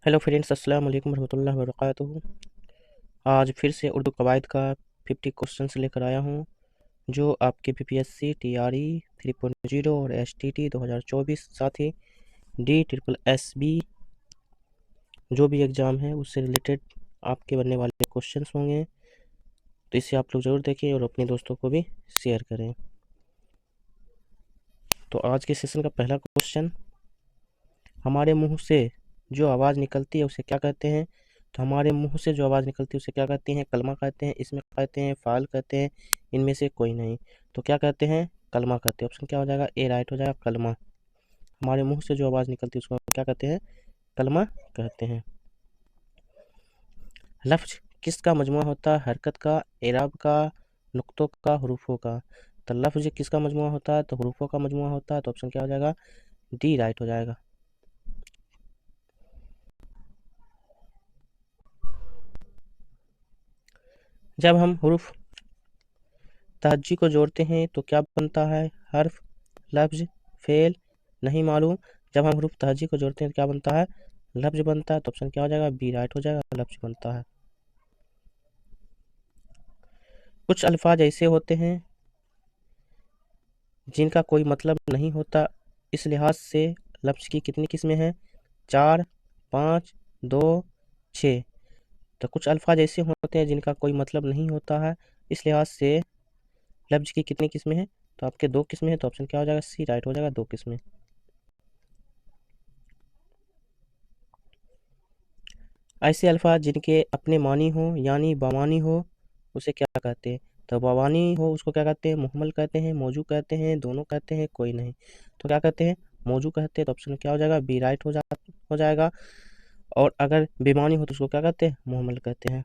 Hello friends, अस्सलाम वालेकुम रहमतुल्लाहि व बरकातुहू। आज फिर से उर्दू कवायद का 50 क्वेश्चंस लेकर आया हूँ, जो आपके पीपीएससी टीआरई 3.0 और एसटीटी 2024 साथ ही डी ट्रिपल एस बी जो भी एग्ज़ाम है उससे रिलेटेड आपके बनने वाले क्वेश्चंस होंगे। तो इसे आप लोग ज़रूर देखें और अपने दोस्तों को भी शेयर करें। तो आज के सेशन का पहला क्वेश्चन, हमारे मुंह से जो आवाज़ निकलती है उसे क्या कहते हैं? तो हमारे मुंह से जो आवाज़ निकलती है उसे क्या कहते हैं? कलमा कहते हैं, इसमें कहते हैं, फ़ाल कहते हैं, इनमें से कोई नहीं। तो क्या कहते हैं? कलमा कहते हैं। ऑप्शन क्या हो जाएगा? ए राइट हो जाएगा, कलमा। हमारे मुंह से जो आवाज़ निकलती है उसको क्या कहते हैं? कलमा कहते हैं। लफ्ज़ किसका मजमुआ होता है? हरकत का, एराब का, नुक्तों का, हरूफों का। तो लफ्ज़ किसका मजमुआ होता है? तो हरूफों का मजमुआ होता है। तो ऑप्शन क्या हो जाएगा? डी राइट हो जाएगा। जब हम हरूफ तहज्जी को जोड़ते हैं तो क्या बनता है? हर्फ, लफ्ज़, फ़ेल, नहीं मालूम। जब हम हरूफ तहज्जी को जोड़ते हैं तो क्या बनता है? लफ्ज़ बनता है। तो ऑप्शन क्या हो जाएगा? बी राइट हो जाएगा, लफ्ज़ बनता है। कुछ अल्फाज ऐसे होते हैं जिनका कोई मतलब नहीं होता, इस लिहाज से लफ्ज़ की कितनी किस्में हैं? 4, 5, 2, 6। तो कुछ अल्फाज ऐसे होते हैं जिनका कोई मतलब नहीं होता है, इस लिहाज से लफ्ज़ की कितनी किस्में हैं? तो आपके 2 किस्में हैं। तो ऑप्शन क्या हो जाएगा? सी राइट हो जाएगा, 2 किस्में। ऐसे अल्फाज जिनके अपने मानी हो यानी बवानी हो उसे क्या कहते हैं? तो बवानी हो उसको क्या कहते हैं? मुहम्मल कहते हैं, मौजू कहते हैं, दोनों कहते हैं, कोई नहीं। तो क्या कहते हैं? मौजू कहते हैं। तो ऑप्शन क्या हो जाएगा? बी राइट हो जाएगा। और अगर बेमानी हो तो उसको क्या कहते हैं? मुहम्मल कहते हैं।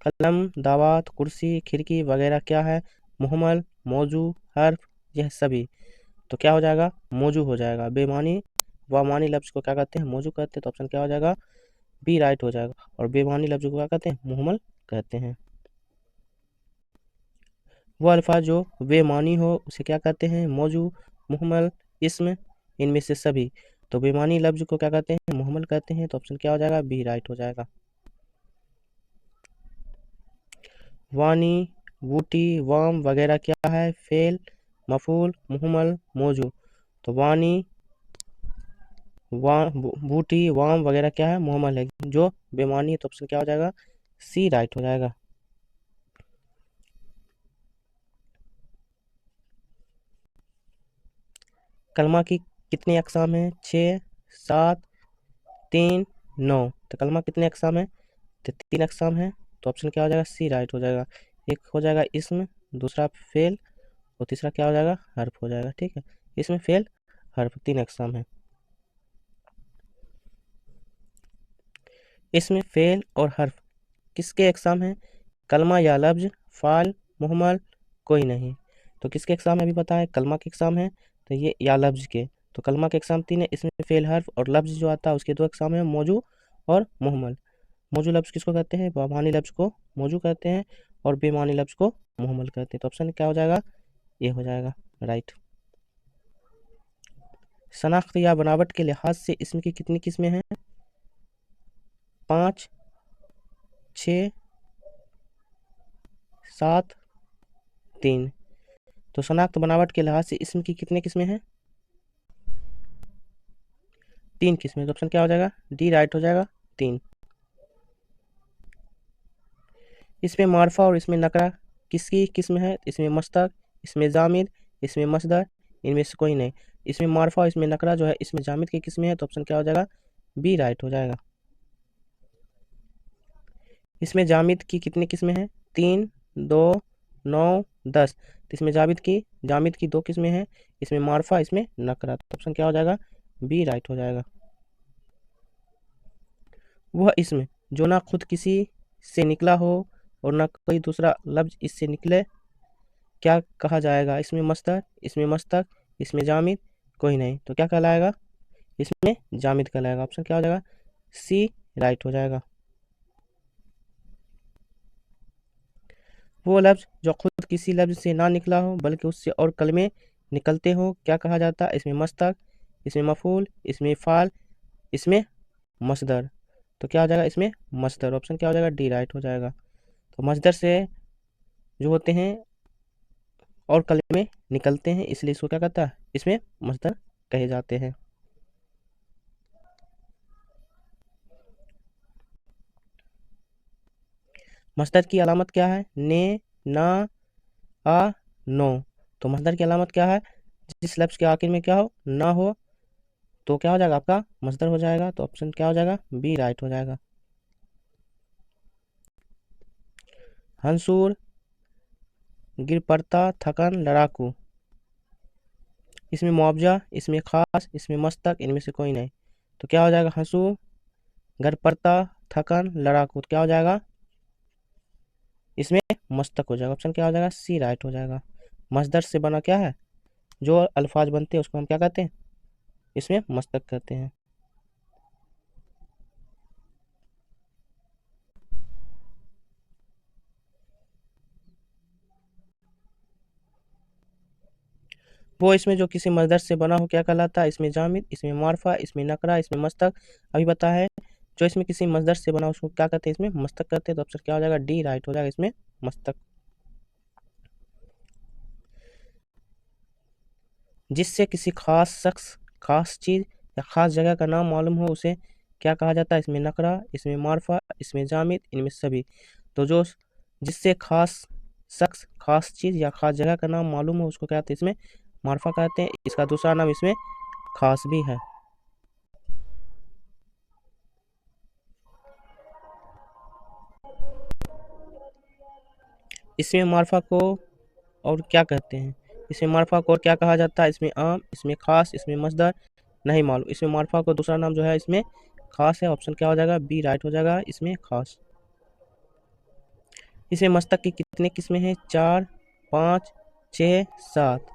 कलम, दावत, कुर्सी, खिड़की वगैरह क्या है? मुहम्मल, मौजू, हर्फ, यह सभी। तो क्या हो जाएगा? मौजू हो जाएगा। बेमानी व मानी लफ्ज़ को क्या कहते हैं? मौजू कहते हैं। तो ऑप्शन क्या हो जाएगा? बी राइट हो जाएगा। और बेमानी लफ्ज़ को क्या कहते हैं? मुहम्मल कहते हैं। वो अल्फाज जो बेमानी हो उसे क्या कहते हैं? मौजू, मुहम्मल, इस्म, इनमें से सभी। तो बेमानी लफ्ज़ को क्या कहते हैं? मुहम्मल कहते हैं। तो ऑप्शन क्या हो जाएगा? बी राइट हो जाएगा। वानी, वूटी, वाम वगैरह क्या है? फेल, मफूल, मुहम्मल, मौजू। तो वानी, बूटी, वाम वगैरह क्या है? मुहम्मल है। जो बेमानी है तो ऑप्शन क्या हो जाएगा? सी राइट हो जाएगा। कलमा की कितनी अक़साम हैं? 6, 7, 3, 9। तो कलमा कितने अक़साम हैं? तो 3 अक़साम हैं। तो ऑप्शन क्या हो जाएगा? सी राइट हो जाएगा। एक हो जाएगा इस्म, दूसरा फेल और तीसरा क्या हो जाएगा? हर्फ हो जाएगा। ठीक है, इसमें फेल, हर्फ 3 अक़साम हैं। इसमें फेल और हर्फ किसके अक़साम हैं? कलमा या लफ्ज़, फ़ाल, मुहम्मल, कोई नहीं। तो किसके अक़साम है अभी पता है? कलमा के अक़साम है। तो ये या लफ्ज़ के। तो कलमा के अक़साम 3 है, इसमें फेल, हर्फ और लफ्ज़ जो आता है उसके 2 अक़साम हैं, मौजू और मुहम्मल। मौजू लफ्ज़ किसको कहते हैं? बमानी लफ्ज़ को मौजू कहते हैं और बेमानी लफ्ज़ को मुहम्मल कहते हैं। तो ऑप्शन क्या हो जाएगा? ये हो जाएगा राइट। शनाख्त या बनावट के लिहाज से इसम की कितनी किस्में हैं? 5, 6, 7, 3। तो शनाख्त बनावट के लिहाज से इसम की कितनी किस्में हैं? 3 किस्में। तो ऑप्शन क्या हो जाएगा? डी राइट हो जाएगा, 3। इसमें मार्फा और इसमें नकरा किसकी किस्म है? इसमें मस्तक, इसमें जामिद, इसमें मसदर, इनमें से कोई नहीं। इसमें मार्फा और इसमें नकरा जो है इसमें जामिद की किस्में है। तो ऑप्शन क्या हो जाएगा? बी राइट हो जाएगा। इसमें जामिद की कितनी किस्में हैं? 3, 2, 9, 10। तो इसमें जामिद की 2 किस्में हैं। इसमें मार्फा, इसमें नकरा। तो ऑप्शन क्या हो जाएगा? बी राइट हो जाएगा। वह इसमें जो ना खुद किसी से निकला हो और ना कोई दूसरा लफ्ज़ इससे निकले क्या कहा जाएगा? इसमें मस्दर, इसमें मस्तक, इसमें जामिद, कोई नहीं। तो क्या कहलाएगा? इसमें जामिद कहलाएगा। ऑप्शन क्या हो जाएगा? सी राइट हो जाएगा। वो लफ्ज़ जो खुद किसी लफ्ज़ से ना निकला हो बल्कि उससे और कलमे निकलते हो क्या कहा जाता है? इसमें मस्तक, इसमें मफूल, इसमें फ़ाल, इसमें मसदर। तो क्या हो जाएगा इसमें मसदर, ऑप्शन क्या हो जाएगा डी राइट हो जाएगा। तो मसदर से जो होते हैं और कलमे निकलते हैं, इसलिए इसको क्या कहता है, इसमें मसदर कहे जाते हैं। मसदर की अलामत क्या है, ने, ना, आ, नो। तो मसदर की अलामत क्या है, जिस लफ्ज़ के आखिर में क्या हो, ना हो, तो क्या हो जाएगा आपका मसदर हो जाएगा। तो ऑप्शन क्या हो जाएगा बी राइट हो जाएगा। हंसूर, गिर पड़ता, थकन, लड़ाकू। इसमें मुआवजा, इसमें खास, इसमें मस्तक, इनमें से कोई नहीं। तो क्या हो जाएगा हंसूर, घर पड़ता, थकन, लड़ाकू। तो क्या हो जाएगा इसमें मस्तक हो जाएगा। ऑप्शन क्या हो जाएगा सी राइट हो जाएगा। मसदर से बना क्या है, जो अल्फाज बनते हैं उसको हम क्या कहते हैं, इसमें मस्तक कहते हैं। वो इसमें जो किसी मसदर से बना हो क्या कहलाता है, इसमें जामिद, इसमें मारफा, इसमें नकरा, इसमें मस्तक। अभी बता है जो इसमें किसी मसदर से बना हो उसको क्या कहते हैं, इसमें मस्तक कहते हैं। तो ऑप्शन क्या हो जाएगा डी राइट हो जाएगा, इसमें मस्तक। जिससे किसी खास शख्स, खास चीज़ या खास जगह का नाम मालूम हो उसे क्या कहा जाता है, इसमें नकरा, इसमें मारफा, इसमें जामिद, इनमें सभी। तो जो जिससे खास शख्स, खास चीज़ या खास जगह का नाम मालूम हो उसको क्या कहते हैं, इसमें मारफा कहते हैं। इसका दूसरा नाम इसमें खास भी है। इसमें मारफा को और क्या कहते हैं, इसमें मारफा को और क्या कहा जाता है, इसमें आम, इसमें खास, इसमें मसदर, नहीं मालूम। इसमें मारफा को दूसरा नाम जो है इसमें खास है। ऑप्शन क्या हो जाएगा बी राइट हो जाएगा, इसमें खास। इसमें मस्तक की कितनी किस्में हैं, 4, 5, 6, 7।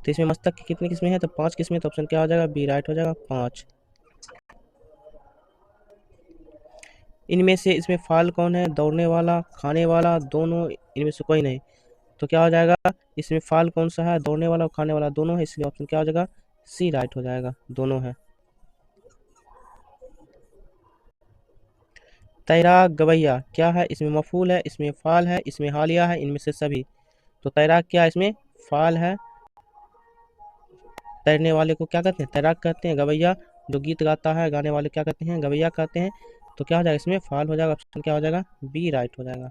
तो इसमें मस्तक की कितनी किस्में हैं, तो 5 किस्में। तो ऑप्शन क्या हो जाएगा बी राइट हो जाएगा 5। इनमें से इसमें फाल कौन है, दौड़ने वाला, खाने वाला, दोनों, इनमें से कोई नहीं। तो क्या हो जाएगा इसमें फाल कौन सा है, दौड़ने वाला और खाने वाला दोनों है, इसलिए ऑप्शन क्या हो जाएगा सी राइट हो जाएगा, दोनों है। तैराक, गवैया क्या है, इसमें मफूल है, इसमें फाल है, इसमें हालिया है, इनमें से सभी। तो तैराक क्या है, इसमें फाल है। तैरने वाले को क्या कहते हैं, तैराक कहते हैं। गवैया जो गीत गाता है, गाने वाले क्या कहते हैं, गवैया कहते हैं। तो क्या हो जाएगा इसमें फाल हो जाएगा। ऑप्शन क्या हो जाएगा बी राइट हो जाएगा।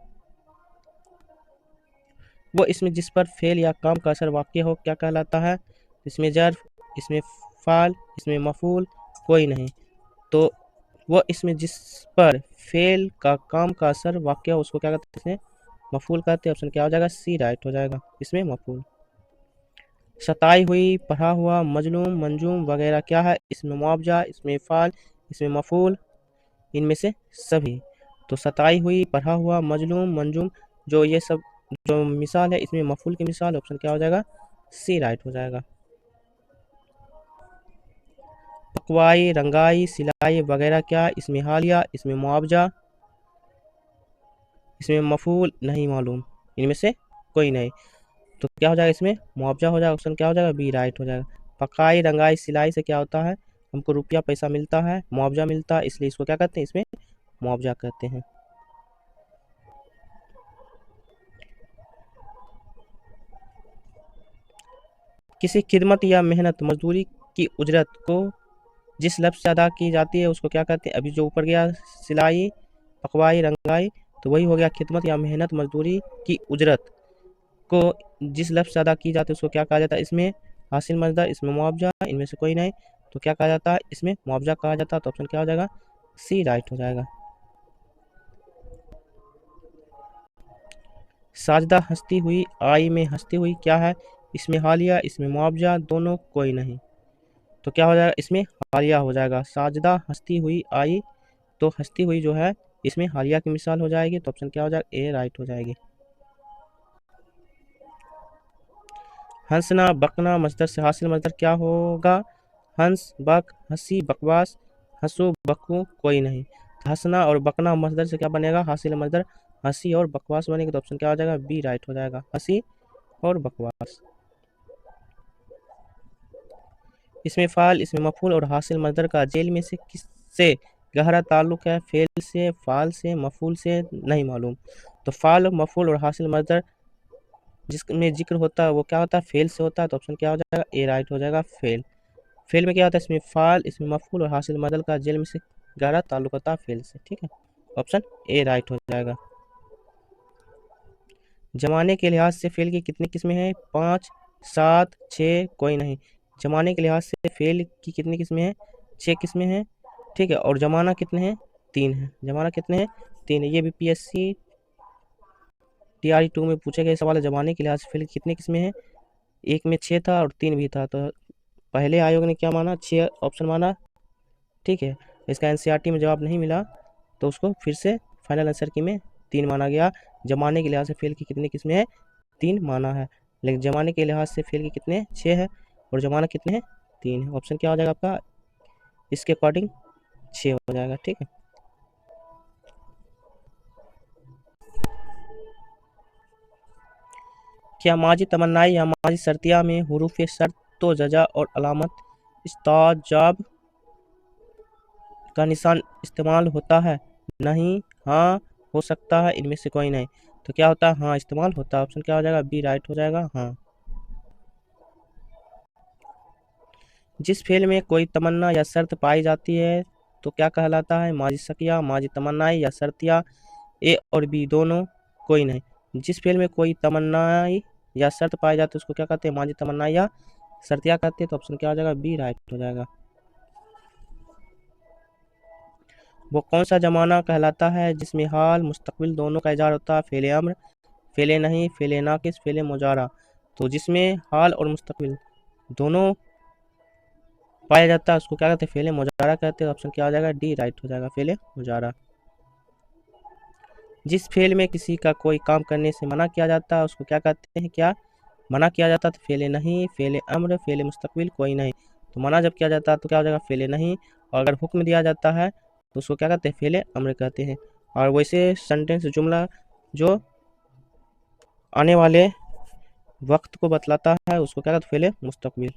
वो इसमें जिस पर फेल या काम का असर वाक़ हो क्या कहलाता है, इसमें ज़र्फ़, इसमें फ़ाल, इसमें मफ़ूल, कोई नहीं। तो वो इसमें जिस पर फेल का काम का असर वाक़ हो उसको क्या कहते हैं, इसमें मफ़ूल कहते हैं। ऑप्शन क्या हो जाएगा सी राइट हो जाएगा, इसमें मफ़ूल। सताई हुई, पढ़ा हुआ, मजलूम, मंजूम वगैरह क्या है, इसमें मुआवजा, इसमें फ़ाल, इसमें मफ़ूल, इनमें से सभी। तो सताई हुई, पढ़ा हुआ, मजलूम, मंजूम, जो ये सब जो मिसाल है इसमें मफूल की मिसाल। ऑप्शन क्या हो जाएगा सी राइट हो जाएगा। पकवाई, रंगाई, सिलाई वगैरह क्या, इसमें हालिया, इसमें मुआवजा, इसमें मफूल, नहीं मालूम, इनमें से कोई नहीं। तो क्या हो जाएगा इसमें मुआवजा हो जाएगा। ऑप्शन क्या हो जाएगा बी राइट हो जाएगा। पकाई, रंगाई, सिलाई से क्या होता है, हमको रुपया पैसा मिलता है, मुआवजा मिलता है, इसलिए इसको क्या कहते हैं, इसमें मुआवजा कहते हैं। किसी खिदमत या मेहनत मजदूरी की उजरत को जिस लफ्ज़ से अदा की जाती है उसको क्या कहते हैं, अभी जो ऊपर गया सिलाई, पकवाई, रंगाई, तो वही हो गया खिदमत या मेहनत मजदूरी की उजरत को जिस लफ्ज़ से अदा की जाती है उसको क्या कहा जाता है, इसमें हासिल मजदर, इसमें मुआवजा, इनमें से कोई नहीं। तो क्या कहा जाता है, इसमें मुआवजा कहा जाता है। तो ऑप्शन क्या हो जाएगा सी राइट हो जाएगा। साजदा हंसती हुई, आई में हंसती हुई क्या है, इसमें हालिया, इसमें मुआवजा, दोनों, कोई नहीं। तो क्या हो जाएगा इसमें हालिया हो जाएगा। साजदा हंसती हुई आई, तो हंसती हुई जो है इसमें हालिया की मिसाल हो जाएगी। तो ऑप्शन क्या हो जाएगा ए राइट हो जाएगी। हंसना, बकना, मजदर से हासिल मजदर क्या होगा, हंस, बक, हंसी, बकवास, हंसू, बकू, कोई नहीं। हंसना और बकना मजदर से क्या बनेगा, हासिल मजदर हंसी और बकवास बनेगी। तो ऑप्शन क्या हो जाएगा बी राइट हो जाएगा, हंसी और बकवास। इसमें फ़ाल, इसमें मफ़ूल और हासिल मज़दर का जेल में से किससे गहरा ताल्लुक़ है? फ़ेल से, फ़ाल से, मफ़ूल से, नहीं मालूम। तो फ़ाल, मफ़ूल और हासिल मज़दर जिसमें ज़िक्र होता है वो क्या होता है? फ़ेल से होता है। तो ऑप्शन क्या हो जाएगा? ए राइट हो जाएगा फ़ेल। फ़ेल में क्या होता है? इसमें फ़ाल, इसमें मफ़ूल और हासिल मज़दर का जेल में से गहरा ताल्लुक़ होता है फ़ेल से। ठीक है, ऑप्शन ए राइट हो जाएगा। ज़माने के लिहाज से फ़ेल की कितनी किस्में हैं? 5, 7, 6, कोई नहीं। ज़माने के लिहाज से फ़ेल की कितनी किस्में हैं? 6 किस्में हैं। ठीक है, और ज़माना कितने हैं? 3 हैं। ज़माना कितने हैं? 3 है। ये बीपीएससी टीआरई 2 में पूछे गए सवाल है, ज़माने के लिहाज से फ़ेल की कितनी किस्में हैं? एक में 6 था और 3 भी था। तो पहले आयोग ने क्या माना? 6 ऑप्शन माना। ठीक है, इसका एनसीईआरटी में जवाब नहीं मिला तो उसको फिर से फाइनल आंसर की में 3 माना गया। ज़माने के लिहाज से फ़ेल की कितनी किस्में हैं? 3 माना है। लेकिन ज़माने के लिहाज से फ़ेल की कितने? 6 है और ज़माना कितने हैं? 3 है। ऑप्शन क्या हो जाएगा आपका? इसके अकॉर्डिंग 6 हो जाएगा। ठीक है, क्या माजी तमन्नाई या माजी शर्तिया में हुरूफ शर्त तो जजा और अलामत इस्ताजाब का निशान इस्तेमाल होता है? नहीं, हाँ, हो सकता है, इनमें से कोई नहीं। तो क्या होता है? हाँ इस्तेमाल होता है। ऑप्शन क्या हो जाएगा? बी राइट हो जाएगा, हाँ। जिस फेल में कोई तमन्ना या शर्त पाई जाती है तो क्या कहलाता है? माजी शकिया, माजी तमन्नाई या शर्तिया? ए और बी दोनों, कोई नहीं। जिस फेल में कोई तमन्नाई या शर्त पाई जाती है उसको क्या कहते हैं? माजी तमन्नाई या शर्तिया कहते हैं। तो ऑप्शन क्या हो जाएगा? बी राइट हो जाएगा। वो कौन सा ज़माना कहलाता है जिसमें हाल मुस्तकबिल दोनों का इज़हार होता है? फ़ेल अम्र, फ़ेल नहीं, फ़ेल नाक़िस, फ़ेल मुजारा? तो जिसमें हाल और मुस्तकबिल दोनों पाया जाता है उसको क्या कहते हैं? फ़ेल मुजारा कहते हैं। ऑप्शन क्या हो जाएगा? डी राइट हो जाएगा, फ़ेल मुजारा। जिस फ़ेल में किसी का कोई काम करने से मना किया जाता है उसको क्या कहते हैं? क्या मना किया जाता है? तो फ़ेल नहीं, फ़ेल अम्र, फ़ेल मुस्तकबिल, कोई नहीं। तो मना जब किया जाता है तो क्या हो जाएगा? फ़ेल नहीं। और अगर हुक्म दिया जाता है तो उसको क्या कहते हैं? फ़ेल अम्र कहते हैं। और वैसे सेंटेंस जुमला जो आने वाले वक्त को बतलाता है उसको क्या कहते हैं? फ़ेल मुस्तकबिल।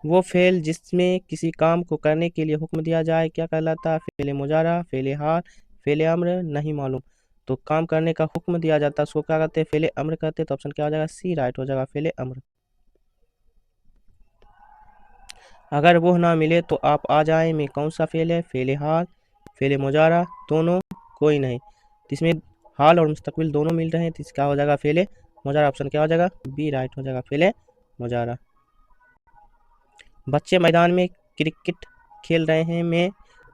वो फ़ेल जिसमें किसी काम को करने के लिए हुक्म दिया जाए क्या कहलाता है? फ़ेल मुजारा, फ़ेल हाल, फ़ेल अम्र, नहीं मालूम। तो काम करने का हुक्म दिया जाता है उसको क्या कहते हैं? फ़ेल अम्र कहते हैं। तो ऑप्शन क्या हो जाएगा? सी राइट हो जाएगा, फ़ेल अम्र। अगर वो ना मिले तो आप आ जाएं में कौन सा फ़ेल है? फ़ेल हाल, फ़ेल मुजारा, दोनों, कोई नहीं। तो इसमें हाल और मुस्तकबिल दोनों मिल रहे हैं तो इसका हो जाएगा फ़ेल मुजारा। ऑप्शन क्या हो जाएगा? बी राइट हो जाएगा, फ़ेल मुजारा। बच्चे मैदान में क्रिकेट खेल रहे हैं में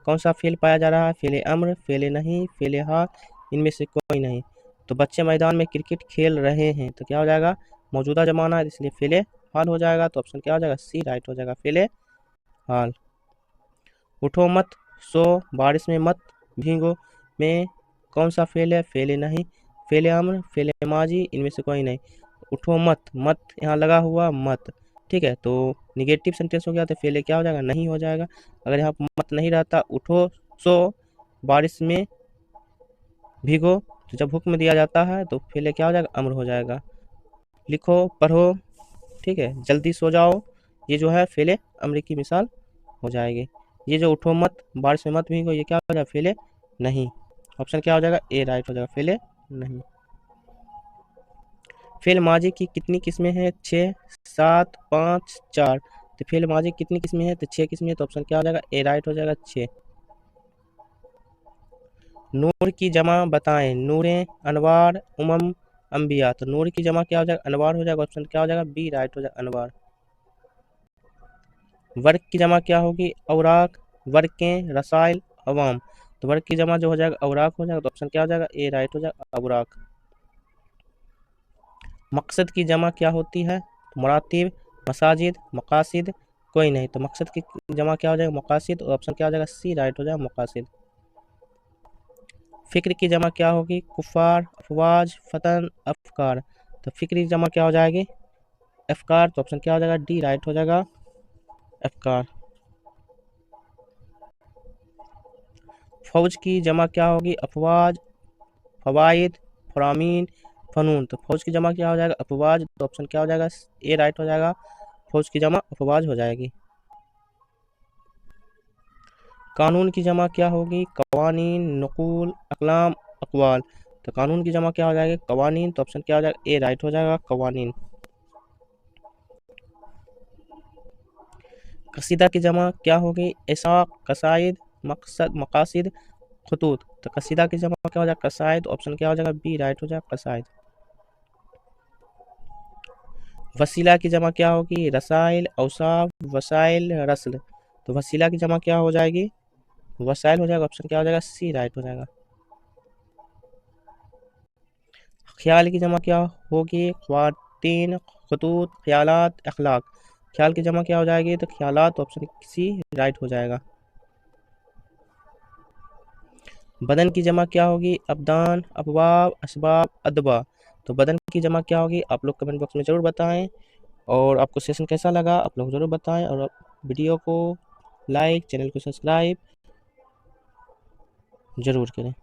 कौन सा फ़ेल पाया जा रहा है? फ़ेल अम्र, फ़ेल नहीं, फ़ेल हाल, इनमें से कोई नहीं। तो बच्चे मैदान में क्रिकेट खेल रहे हैं तो क्या हो जाएगा? मौजूदा ज़माना है इसलिए फ़ेल हाल हो जाएगा। तो ऑप्शन क्या हो जाएगा? सी राइट हो जाएगा, फ़ेल हाल। उठो मत सो बारिश में मत भीगो में कौन सा फ़ेल है? फ़ेल नहीं, फ़ेल अम्र, फ़ेल माजी, इनमें से कोई नहीं। उठो मत, मत यहाँ लगा हुआ मत, ठीक है, तो निगेटिव सेंटेंस हो गया तो फ़ेल क्या हो जाएगा? नहीं हो जाएगा। अगर यहाँ मत नहीं रहता उठो सो बारिश में भीगो तो जब हुक्म दिया जाता है तो फ़ेल क्या हो जाएगा? अम्र हो जाएगा। लिखो पढ़ो, ठीक है, जल्दी सो जाओ, ये जो है फ़ेल अम्र की मिसाल हो जाएगी। ये जो उठो मत बारिश में मत भीगो ये क्या हो जाएगा? फ़ेल नहीं। ऑप्शन क्या हो जाएगा? ए राइट हो जाएगा, फ़ेल नहीं। फ़ेल माजी की कितनी किस्में हैं? 6, 7, 5, 4। तो फ़ेल माजी की कितनी किस्में हैं? तो 6 किस्में हैं। तो ऑप्शन क्या हो जाएगा? ए राइट हो जाएगा, 6। नूर की जमा बताएं। नूरें, अनवार, उमम, अंबिया। तो नूर की जमा क्या हो जाएगा? अनवार हो जाएगा। ऑप्शन क्या हो जाएगा? बी राइट हो जाएगा, अनवार। वर्क की जमा क्या होगी? औराक, वर्कें, रसाइल, अवाम। तो वर्क की जमा जो हो जाएगा औराक हो जाएगा। तो ऑप्शन क्या हो जाएगा? ए राइट हो जाएगा, औराक। मकसद की जमा क्या होती है? मुरातिब, मसाजिद, मकासिद, कोई नहीं। तो मकसद की जमा क्या हो जाएगा? मकासिद। और ऑप्शन क्या हो जाएगा? सी राइट हो जाएगा, मकासिद। फ़िक्र की जमा क्या होगी? कुफ़ार, अफवाज, फ़तन, अफ़कार। तो फ़िक्र की जमा क्या हो जाएगी? अफ़कार। तो ऑप्शन क्या हो जाएगा? डी राइट हो जाएगा, अफ़कार। फ़ौज की जमा क्या होगी? अफवाज, फ़वाइद, फ़रामीन, फ़नून। तो फ़ौज की जमा क्या हो जाएगा? अफवाज। तो ऑप्शन क्या हो जाएगा? ए राइट हो जाएगा, फौज की जमा अफवाज हो जाएगी। कानून की जमा क्या होगी? कवानीन, नकूल, अकलाम, अकवाल। तो कानून की जमा क्या हो जाएगी? कवानीन। तो ऑप्शन क्या हो जाएगा? ए राइट हो जाएगा, कवानीन। कसीदा की जमा क्या होगी? इसाक, कसाइद, मकसद, मकासिद, खतूत। तो कसीदा की जमा क्या हो जाएगा? कसाइद। ऑप्शन क्या हो जाएगा? बी राइट हो जाएगा, कसाइद। वसीला की जमा क्या होगी? रसाइल, औसाफ, वसाइल, रस्ल। तो वसीला की जमा क्या हो जाएगी? वसाइल हो जाएगा। ऑप्शन क्या हो जाएगा? सी राइट हो जाएगा। ख्याल की जमा क्या होगी? ख्वातीन, खतूत, ख्यालात, अखलाक। ख्याल की जमा क्या हो जाएगी? तो ख्यालात। ऑप्शन सी राइट हो जाएगा। बदन की जमा क्या होगी? अबदान, अबवाब, असबाब, अदबा। तो बदन की जमा क्या होगी? आप लोग कमेंट बॉक्स में ज़रूर बताएं। और आपको सेशन कैसा लगा आप लोग ज़रूर बताएं। और वीडियो को लाइक, चैनल को सब्सक्राइब ज़रूर करें।